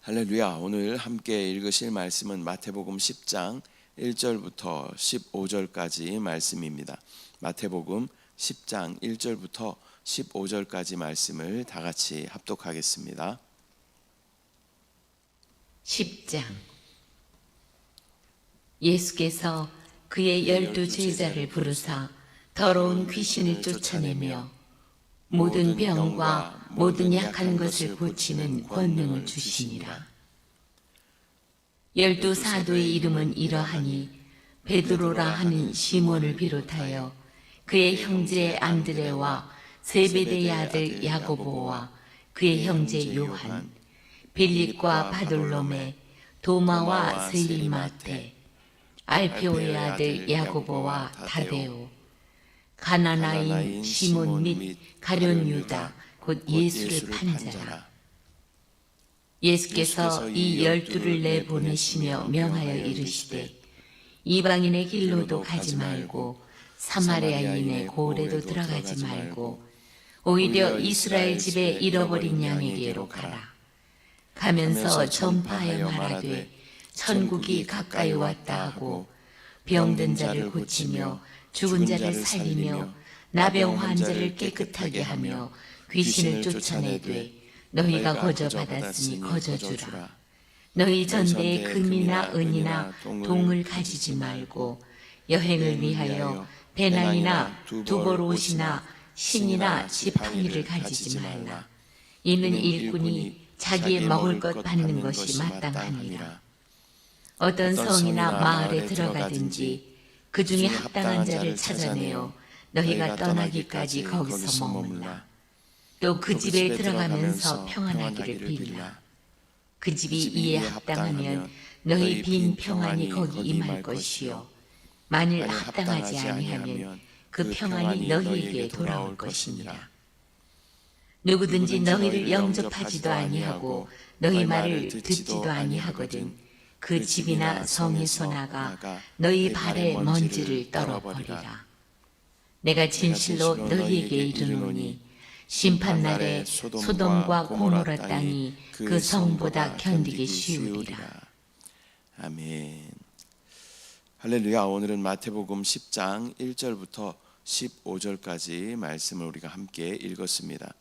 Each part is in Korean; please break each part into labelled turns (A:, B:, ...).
A: 할렐루야. 오늘 함께 읽으실 말씀은 마태복음 10장 1절부터 15절까지 말씀입니다. 마태복음 10장 1절부터 15절까지 말씀을 다 같이 합독하겠습니다.
B: 10장. 예수께서 그의 12제자를 부르사 더러운 귀신을 쫓아내며 모든 병과 모든 약한 것을 고치는 권능을 주시니라. 12사도의 이름은 이러하니 베드로라 하는 시몬을 비롯하여 그의 형제 안드레와 세베대의 아들 야고보와 그의 형제 요한, 빌립과 바돌로메, 도마와 세리마테, 알페오의 아들 야고보와 다데오, 가나나인 시몬 및 가룟 유다 곧 예수를 판 자라. 예수께서 이 12를 내보내시며 명하여 이르시되 이방인의 길로도 가지 말고 사마리아인의 고을에도 들어가지 말고 오히려 이스라엘 집에 잃어버린 양에게로 가라. 가면서 전파하여 말하되 천국이 가까이 왔다 하고 병든 자를 고치며 죽은 자를 살리며 나병 환자를 깨끗하게 하며 귀신을 쫓아내되 너희가 거저 받았으니 거저 주라. 너희 전대에 금이나 은이나 동을 가지지 말고 여행을 위하여 배낭이나 두벌 옷이나 신이나 지팡이를 가지지 말라. 이는 일꾼이 자기의 먹을 것 받는 것이 마땅하니라. 어떤 성이나 마을에 들어가든지 그 중에 합당한 자를 찾아내어 너희가 떠나기까지 거기서 머물라. 또 그 집에 들어가면서 평안하기를 빌라. 그 집이 이에 합당하면 너희 빈 평안이 거기 임할 것이요 만일 합당하지 아니하면 그 평안이 너희에게 돌아올 것이니라. 누구든지 너희를 영접하지도 아니하고 너희 말을 듣지도 아니하거든 그 집이나 성에서 나가 너희 발에 먼지를 떨어버리라. 내가 진실로 너희에게 이르노니 심판날에 소돔과 고모라 땅이 그 성보다 견디기 쉬우리라.
A: 아멘. 할렐루야. 오늘은 마태복음 10장 1절부터 15절까지 말씀을 우리가 함께 읽었습니다.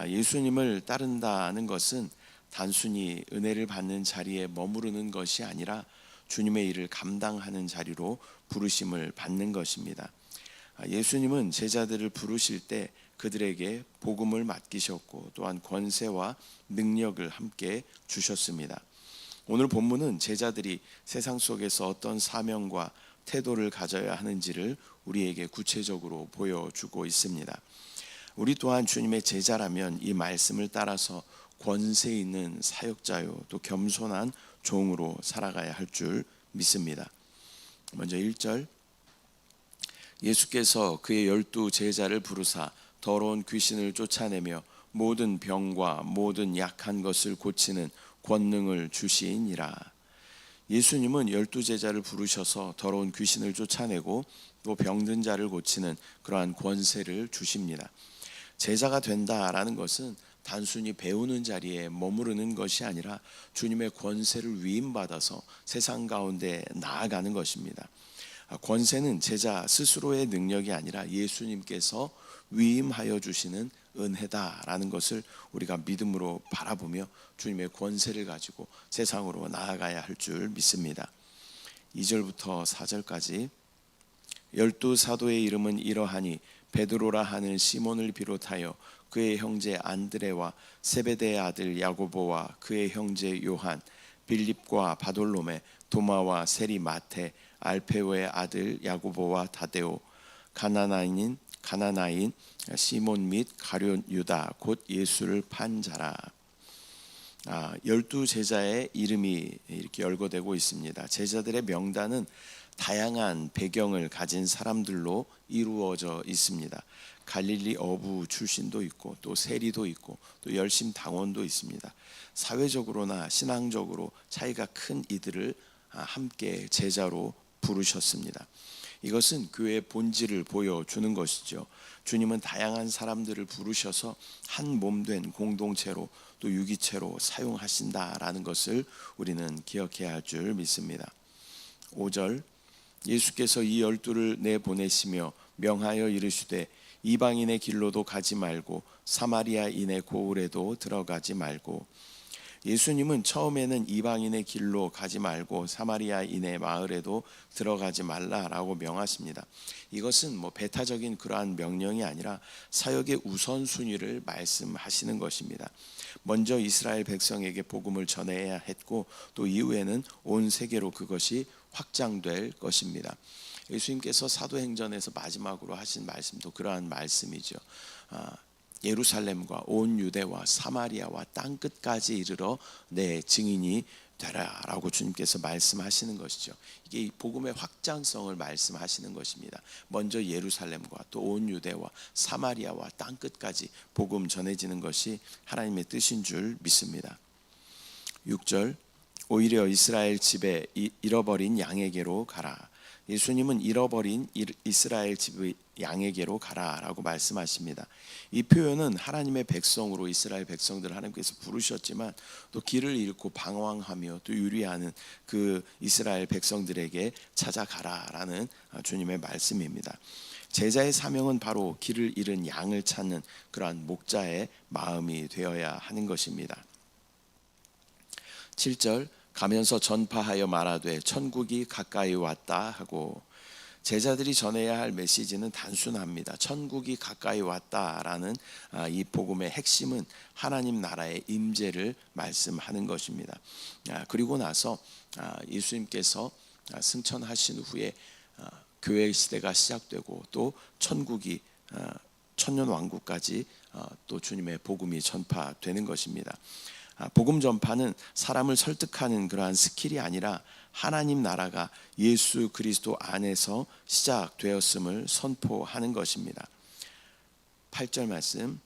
A: 예수님을 따른다는 것은 단순히 은혜를 받는 자리에 머무르는 것이 아니라 주님의 일을 감당하는 자리로 부르심을 받는 것입니다. 예수님은 제자들을 부르실 때 그들에게 복음을 맡기셨고 또한 권세와 능력을 함께 주셨습니다. 오늘 본문은 제자들이 세상 속에서 어떤 사명과 태도를 가져야 하는지를 우리에게 구체적으로 보여주고 있습니다. 우리 또한 주님의 제자라면 이 말씀을 따라서 권세 있는 사역자요 또 겸손한 종으로 살아가야 할 줄 믿습니다. 먼저 1절. 예수께서 그의 12제자를 부르사 더러운 귀신을 쫓아내며 모든 병과 모든 약한 것을 고치는 권능을 주시니라. 예수님은 12제자를 부르셔서 더러운 귀신을 쫓아내고 또 병든 자를 고치는 그러한 권세를 주십니다. 제자가 된다라는 것은 단순히 배우는 자리에 머무르는 것이 아니라 주님의 권세를 위임받아서 세상 가운데 나아가는 것입니다. 권세는 제자 스스로의 능력이 아니라 예수님께서 위임하여 주시는 은혜다라는 것을 우리가 믿음으로 바라보며 주님의 권세를 가지고 세상으로 나아가야 할 줄 믿습니다. 2절부터 4절까지. 12사도의 이름은 이러하니 베드로라 하는 시몬을 비롯하여 그의 형제 안드레와 세베대의 아들 야고보와 그의 형제 요한, 빌립과 바돌로메, 도마와 세리마테, 알페오의 아들 야고보와 다데오, 가나나인 시몬 및 가룟 유다 곧 예수를 판 자라. 12제자의 이름이 이렇게 열거되고 있습니다. 제자들의 명단은 다양한 배경을 가진 사람들로 이루어져 있습니다. 갈릴리 어부 출신도 있고 또 세리도 있고 또 열심 당원도 있습니다. 사회적으로나 신앙적으로 차이가 큰 이들을 함께 제자로 부르셨습니다. 이것은 교회의 본질을 보여주는 것이죠. 주님은 다양한 사람들을 부르셔서 한 몸 된 공동체로 또 유기체로 사용하신다라는 것을 우리는 기억해야 할 줄 믿습니다. 5절 예수께서 이 12를 내보내시며 명하여 이르시되 이방인의 길로도 가지 말고 사마리아인의 고을에도 들어가지 말고. 예수님은 처음에는 이방인의 길로 가지 말고 사마리아인의 마을에도 들어가지 말라라고 명하십니다. 이것은 배타적인 그러한 명령이 아니라 사역의 우선순위를 말씀하시는 것입니다. 먼저 이스라엘 백성에게 복음을 전해야 했고 또 이후에는 온 세계로 그것이 확장될 것입니다. 예수님께서 사도행전에서 마지막으로 하신 말씀도 그러한 말씀이죠. 예루살렘과 온 유대와 사마리아와 땅끝까지 이르러 내 증인이 되라라고 주님께서 말씀하시는 것이죠. 이게 복음의 확장성을 말씀하시는 것입니다. 먼저 예루살렘과 또 온 유대와 사마리아와 땅끝까지 복음 전해지는 것이 하나님의 뜻인 줄 믿습니다. 6절 오히려 이스라엘 집에 잃어버린 양에게로 가라. 예수님은 잃어버린 이스라엘 집의 양에게로 가라라고 말씀하십니다. 이 표현은 하나님의 백성으로 이스라엘 백성들을 하나님께서 부르셨지만 또 길을 잃고 방황하며 또 유리하는 그 이스라엘 백성들에게 찾아가라라는 주님의 말씀입니다. 제자의 사명은 바로 길을 잃은 양을 찾는 그러한 목자의 마음이 되어야 하는 것입니다. 7절 가면서 전파하여 말하되 천국이 가까이 왔다 하고. 제자들이 전해야 할 메시지는 단순합니다. 천국이 가까이 왔다라는 이 복음의 핵심은 하나님 나라의 임재를 말씀하는 것입니다. 그리고 나서 예수님께서 승천하신 후에 교회 시대가 시작되고 또 천국이 천년 왕국까지 또 주님의 복음이 전파되는 것입니다. 복음 전파는 사람을 설득하는 그러한 스킬이 아니라 하나님 나라가 예수 그리스도 안에서 시작되었음을 선포하는 것입니다. 8절 말씀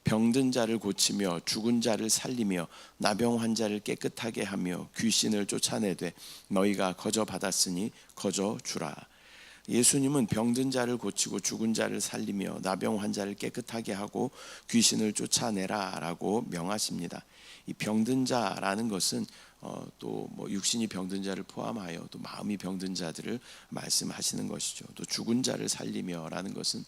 A: 병든 자를 고치며 죽은 자를 살리며 나병 환자를 깨끗하게 하며 귀신을 쫓아내되 너희가 거저 받았으니 거저 주라. 예수님은 병든 자를 고치고 죽은 자를 살리며 나병 환자를 깨끗하게 하고 귀신을 쫓아내라라고 명하십니다. 이 병든 자라는 것은 또 육신이 병든 자를 포함하여 또 마음이 병든 자들을 말씀하시는 것이죠. 또 죽은 자를 살리며라는 것은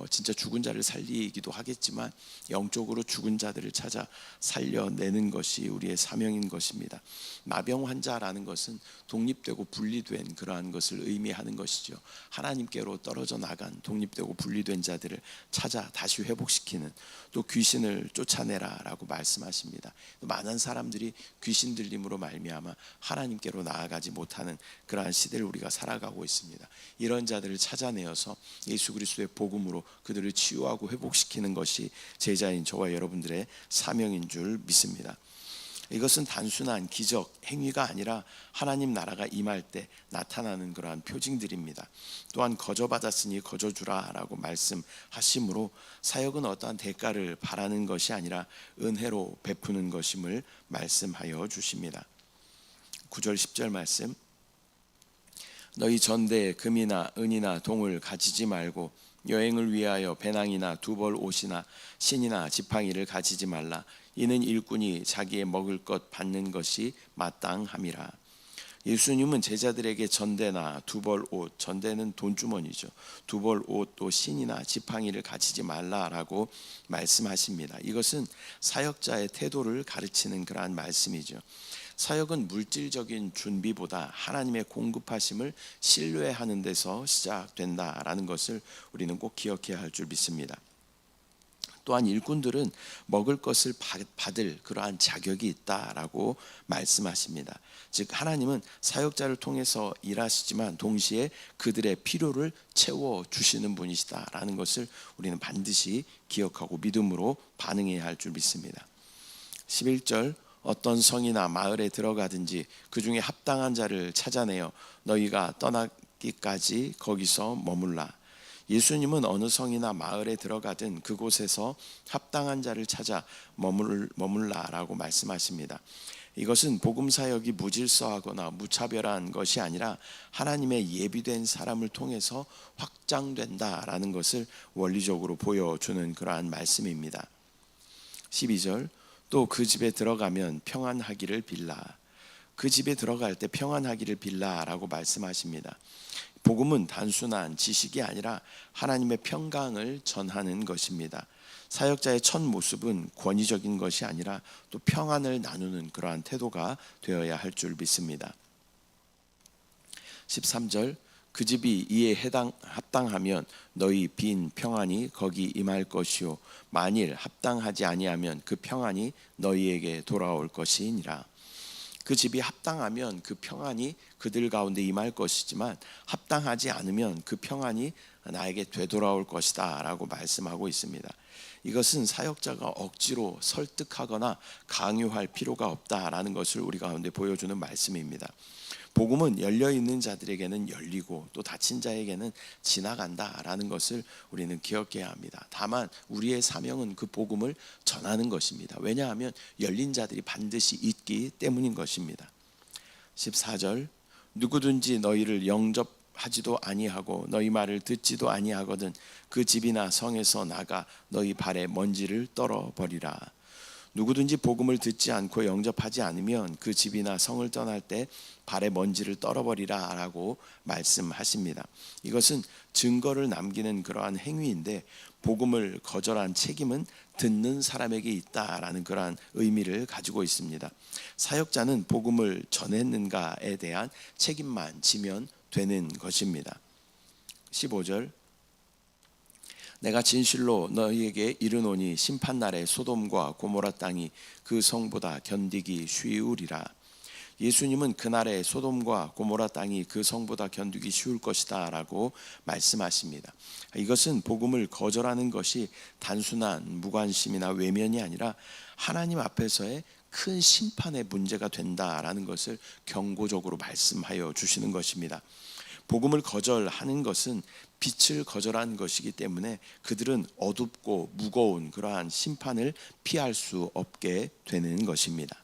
A: 진짜 죽은 자를 살리기도 하겠지만 영적으로 죽은 자들을 찾아 살려내는 것이 우리의 사명인 것입니다. 나병 환자라는 것은 독립되고 분리된 그러한 것을 의미하는 것이죠. 하나님께로 떨어져 나간 독립되고 분리된 자들을 찾아 다시 회복시키는, 또 귀신을 쫓아내라라고 말씀하십니다. 많은 사람들이 귀신 들림으로 말미암아 하나님께로 나아가지 못하는 그러한 시대를 우리가 살아가고 있습니다. 이런 자들을 찾아내어서 예수 그리스도의 복음으로 그들을 치유하고 회복시키는 것이 제자인 저와 여러분들의 사명인 줄 믿습니다. 이것은 단순한 기적 행위가 아니라 하나님 나라가 임할 때 나타나는 그러한 표징들입니다. 또한 거저 받았으니 거저 주라라고 말씀하심으로 사역은 어떠한 대가를 바라는 것이 아니라 은혜로 베푸는 것임을 말씀하여 주십니다. 9절 10절 말씀 너희 전대에 금이나 은이나 동을 가지지 말고 여행을 위하여 배낭이나 두벌 옷이나 신이나 지팡이를 가지지 말라. 이는 일꾼이 자기의 먹을 것 받는 것이 마땅함이라. 예수님은 제자들에게 전대나 두벌 옷, 전대는 돈주머니죠. 두벌 옷 또 신이나 지팡이를 가지지 말라라고 말씀하십니다. 이것은 사역자의 태도를 가르치는 그러한 말씀이죠. 사역은 물질적인 준비보다 하나님의 공급하심을 신뢰하는 데서 시작된다라는 것을 우리는 꼭 기억해야 할 줄 믿습니다. 또한 일꾼들은 먹을 것을 받을 그러한 자격이 있다라고 말씀하십니다. 즉 하나님은 사역자를 통해서 일하시지만 동시에 그들의 필요를 채워주시는 분이시다라는 것을 우리는 반드시 기억하고 믿음으로 반응해야 할 줄 믿습니다. 11절 어떤 성이나 마을에 들어가든지 그 중에 합당한 자를 찾아내어 너희가 떠나기까지 거기서 머물라. 예수님은 어느 성이나 마을에 들어가든 그곳에서 합당한 자를 찾아 머물라라고 말씀하십니다. 이것은 복음 사역이 무질서하거나 무차별한 것이 아니라 하나님의 예비된 사람을 통해서 확장된다라는 것을 원리적으로 보여주는 그러한 말씀입니다. 12절 또 그 집에 들어가면 평안하기를 빌라. 그 집에 들어갈 때 평안하기를 빌라라고 말씀하십니다. 복음은 단순한 지식이 아니라 하나님의 평강을 전하는 것입니다. 사역자의 첫 모습은 권위적인 것이 아니라 또 평안을 나누는 그러한 태도가 되어야 할 줄 믿습니다. 13절, 그 집이 이에 합당하면 너희 빈 평안이 거기 임할 것이요 만일 합당하지 아니하면 그 평안이 너희에게 돌아올 것이니라. 그 집이 합당하면 그 평안이 그들 가운데 임할 것이지만 합당하지 않으면 그 평안이 나에게 되돌아올 것이다 라고 말씀하고 있습니다. 이것은 사역자가 억지로 설득하거나 강요할 필요가 없다라는 것을 우리 가운데 보여주는 말씀입니다. 복음은 열려있는 자들에게는 열리고 또 닫힌 자에게는 지나간다라는 것을 우리는 기억해야 합니다. 다만 우리의 사명은 그 복음을 전하는 것입니다. 왜냐하면 열린 자들이 반드시 있기 때문인 것입니다. 14절, 누구든지 너희를 영접하지도 아니하고 너희 말을 듣지도 아니하거든 그 집이나 성에서 나가 너희 발에 먼지를 떨어버리라. 누구든지 복음을 듣지 않고 영접하지 않으면 그 집이나 성을 떠날 때 발에 먼지를 떨어버리라 라고 말씀하십니다. 이것은 증거를 남기는 그러한 행위인데 복음을 거절한 책임은 듣는 사람에게 있다라는 그러한 의미를 가지고 있습니다. 사역자는 복음을 전했는가에 대한 책임만 지면 되는 것입니다. 15절, 내가 진실로 너희에게 이르노니 심판날에 소돔과 고모라 땅이 그 성보다 견디기 쉬우리라. 예수님은 그날에 소돔과 고모라 땅이 그 성보다 견디기 쉬울 것이다 라고 말씀하십니다. 이것은 복음을 거절하는 것이 단순한 무관심이나 외면이 아니라 하나님 앞에서의 큰 심판의 문제가 된다라는 것을 경고적으로 말씀하여 주시는 것입니다. 복음을 거절하는 것은 빛을 거절한 것이기 때문에 그들은 어둡고 무거운 그러한 심판을 피할 수 없게 되는 것입니다.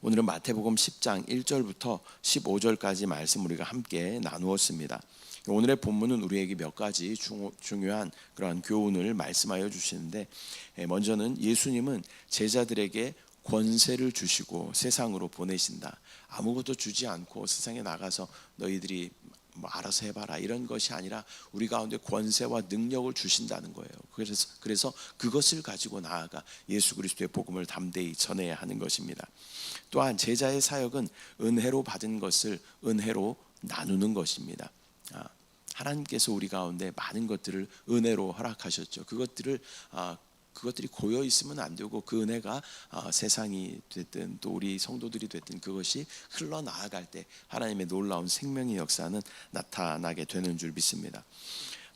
A: 오늘은 마태복음 10장 1절부터 15절까지 말씀 우리가 함께 나누었습니다. 오늘의 본문은 우리에게 몇 가지 중요한 그러한 교훈을 말씀하여 주시는데, 먼저는 예수님은 제자들에게 권세를 주시고 세상으로 보내신다. 아무것도 주지 않고 세상에 나가서 너희들이 알아서 해봐라 이런 것이 아니라 우리 가운데 권세와 능력을 주신다는 거예요. 그래서 그것을 가지고 나아가 예수 그리스도의 복음을 담대히 전해야 하는 것입니다. 또한 제자의 사역은 은혜로 받은 것을 은혜로 나누는 것입니다. 하나님께서 우리 가운데 많은 것들을 은혜로 허락하셨죠. 그것들이 고여 있으면 안 되고 그 은혜가 세상이 됐든 또 우리 성도들이 됐든 그것이 흘러나아갈 때 하나님의 놀라운 생명의 역사는 나타나게 되는 줄 믿습니다.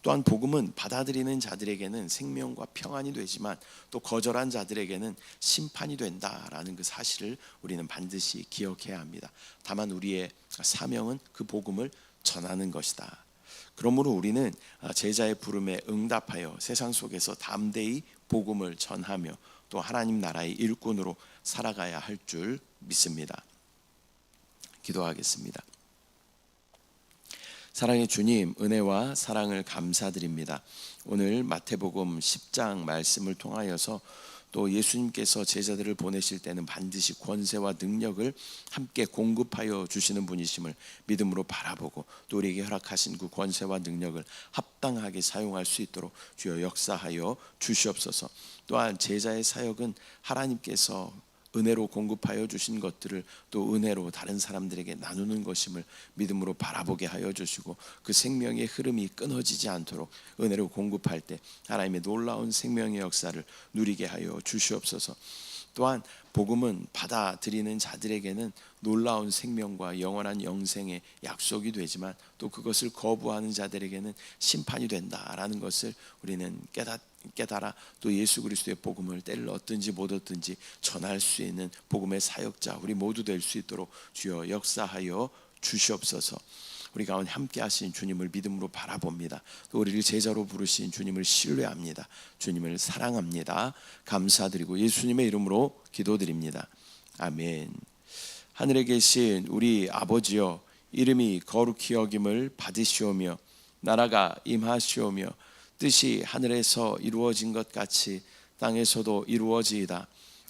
A: 또한 복음은 받아들이는 자들에게는 생명과 평안이 되지만 또 거절한 자들에게는 심판이 된다라는 그 사실을 우리는 반드시 기억해야 합니다. 다만 우리의 사명은 그 복음을 전하는 것이다. 그러므로 우리는 제자의 부름에 응답하여 세상 속에서 담대히 복음을 전하며 또 하나님 나라의 일꾼으로 살아가야 할 줄 믿습니다. 기도하겠습니다. 사랑의 주님, 은혜와 사랑을 감사드립니다. 오늘 마태복음 10장 말씀을 통하여서 또 예수님께서 제자들을 보내실 때는 반드시 권세와 능력을 함께 공급하여 주시는 분이심을 믿음으로 바라보고 또 우리에게 허락하신 그 권세와 능력을 합당하게 사용할 수 있도록 주여 역사하여 주시옵소서. 또한 제자의 사역은 하나님께서 은혜로 공급하여 주신 것들을 또 은혜로 다른 사람들에게 나누는 것임을 믿음으로 바라보게 하여 주시고 그 생명의 흐름이 끊어지지 않도록 은혜로 공급할 때 하나님의 놀라운 생명의 역사를 누리게 하여 주시옵소서. 또한 복음은 받아들이는 자들에게는 놀라운 생명과 영원한 영생의 약속이 되지만 또 그것을 거부하는 자들에게는 심판이 된다라는 것을 우리는 깨달아 또 예수 그리스도의 복음을 때를 얻든지 못 얻든지 전할 수 있는 복음의 사역자 우리 모두 될 수 있도록 주여 역사하여 주시옵소서. 우리 가운데 함께 하신 주님을 믿음으로 바라봅니다. 또 우리를 제자로 부르신 주님을 신뢰합니다. 주님을 사랑합니다. 감사드리고 예수님의 이름으로 기도드립니다. 아멘. 하늘에 계신 우리 아버지여, 이름이 거룩히 여김을 받으시오며 나라가 임하시오며 뜻이 하늘에서 이루어진 것 같이 땅에서도 이루어지이다.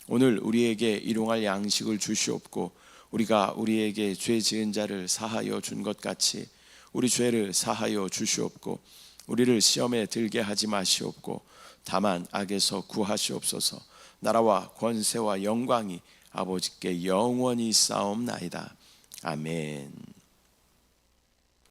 A: 오늘 우리에게 일용할 양식을 주시옵고 우리가 우리에게 죄 지은 자를 사하여 준 것 같이 우리 죄를 사하여 주시옵고 우리를 시험에 들게 하지 마시옵고 다만 악에서 구하시옵소서. 나라와 권세와 영광이 아버지께 영원히 있사옵나이다. 아멘.